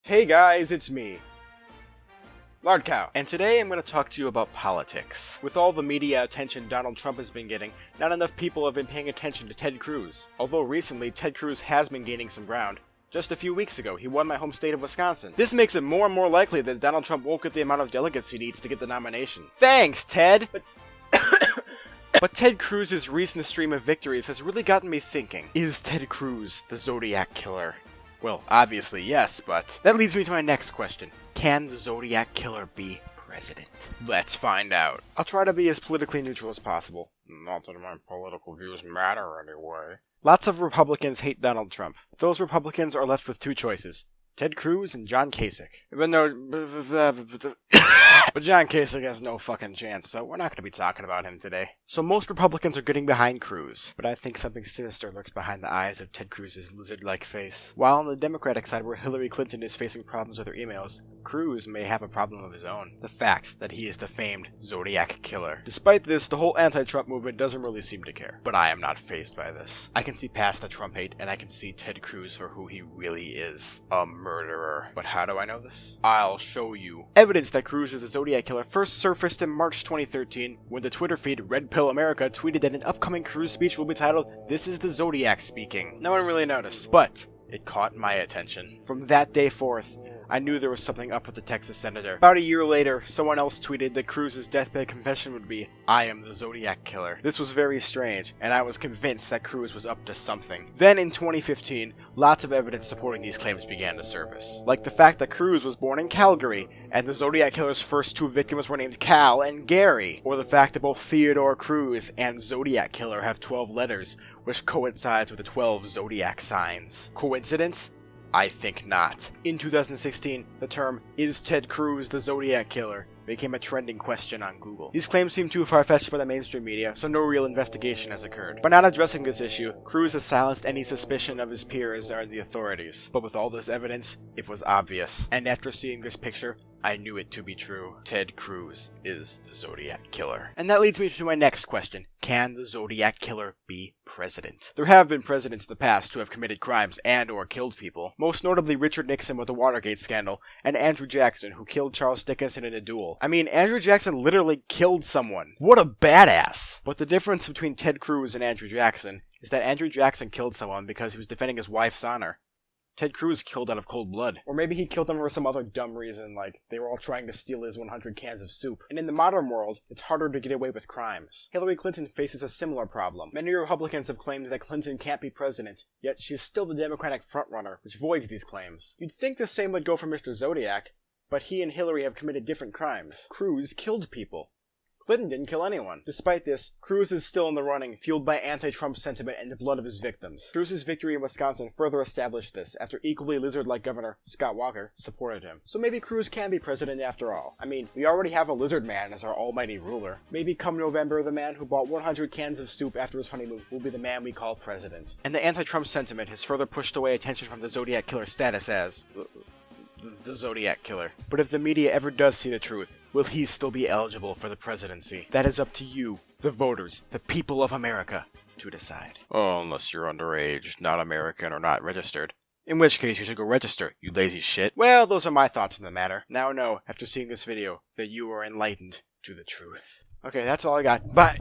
Hey guys, it's me, Lard Cow, and today I'm going to talk to you about politics. With all the media attention Donald Trump has been getting, not enough people have been paying attention to Ted Cruz. Although recently, Ted Cruz has been gaining some ground. Just a few weeks ago, he won my home state of Wisconsin. This makes it more and more likely that Donald Trump won't get the amount of delegates he needs to get the nomination. Thanks, Ted! But Ted Cruz's recent stream of victories has really gotten me thinking. Is Ted Cruz the Zodiac Killer? Well, obviously yes, but that leads me to my next question. Can the Zodiac Killer be president? Let's find out. I'll try to be as politically neutral as possible. Not that my political views matter anyway. Lots of Republicans hate Donald Trump. Those Republicans are left with two choices. Ted Cruz and John Kasich. But John Kasich has no fucking chance, so we're not going to be talking about him today. So most Republicans are getting behind Cruz, but I think something sinister lurks behind the eyes of Ted Cruz's lizard-like face. While on the Democratic side where Hillary Clinton is facing problems with her emails, Cruz may have a problem of his own. The fact that he is the famed Zodiac Killer. Despite this, the whole anti-Trump movement doesn't really seem to care. But I am not fazed by this. I can see past the Trump hate, and I can see Ted Cruz for who he really is. A murderer. But how do I know this? I'll show you. Evidence that Cruz is the Zodiac Killer first surfaced in March 2013 when the Twitter feed Red Pill America tweeted that an upcoming Cruz speech will be titled, "This is the Zodiac Speaking." No one really noticed, but it caught my attention. From that day forth, I knew there was something up with the Texas senator. About a year later, someone else tweeted that Cruz's deathbed confession would be, "I am the Zodiac Killer." This was very strange, and I was convinced that Cruz was up to something. Then in 2015, lots of evidence supporting these claims began to surface. Like the fact that Cruz was born in Calgary, and the Zodiac Killer's first two victims were named Cal and Gary. Or the fact that both Theodore Cruz and Zodiac Killer have 12 letters, which coincides with the 12 zodiac signs. Coincidence? I think not. In 2016, the term, "Is Ted Cruz the Zodiac Killer?" became a trending question on Google. These claims seem too far-fetched by the mainstream media, so no real investigation has occurred. By not addressing this issue, Cruz has silenced any suspicion of his peers or the authorities. But with all this evidence, it was obvious. And after seeing this picture, I knew it to be true. Ted Cruz is the Zodiac Killer. And that leads me to my next question. Can the Zodiac Killer be president? There have been presidents in the past who have committed crimes and or killed people. Most notably Richard Nixon with the Watergate scandal, and Andrew Jackson, who killed Charles Dickinson in a duel. I mean, Andrew Jackson literally killed someone. What a badass! But the difference between Ted Cruz and Andrew Jackson is that Andrew Jackson killed someone because he was defending his wife's honor. Ted Cruz killed out of cold blood. Or maybe he killed them for some other dumb reason, like they were all trying to steal his 100 cans of soup. And in the modern world, it's harder to get away with crimes. Hillary Clinton faces a similar problem. Many Republicans have claimed that Clinton can't be president, yet she's still the Democratic frontrunner, which voids these claims. You'd think the same would go for Mr. Zodiac, but he and Hillary have committed different crimes. Cruz killed people. Clinton didn't kill anyone. Despite this, Cruz is still in the running, fueled by anti-Trump sentiment and the blood of his victims. Cruz's victory in Wisconsin further established this, after equally lizard-like Governor Scott Walker supported him. So maybe Cruz can be president after all. I mean, we already have a lizard man as our almighty ruler. Maybe come November, the man who bought 100 cans of soup after his honeymoon will be the man we call president. And the anti-Trump sentiment has further pushed away attention from the Zodiac Killer status as the Zodiac Killer. But if the media ever does see the truth, will he still be eligible for the presidency? That is up to you, the voters, the people of America, to decide. Oh, unless you're underage, not American, or not registered. In which case you should go register, you lazy shit. Well, those are my thoughts on the matter. Now know, after seeing this video, that you are enlightened to the truth. Okay, that's all I got. Bye!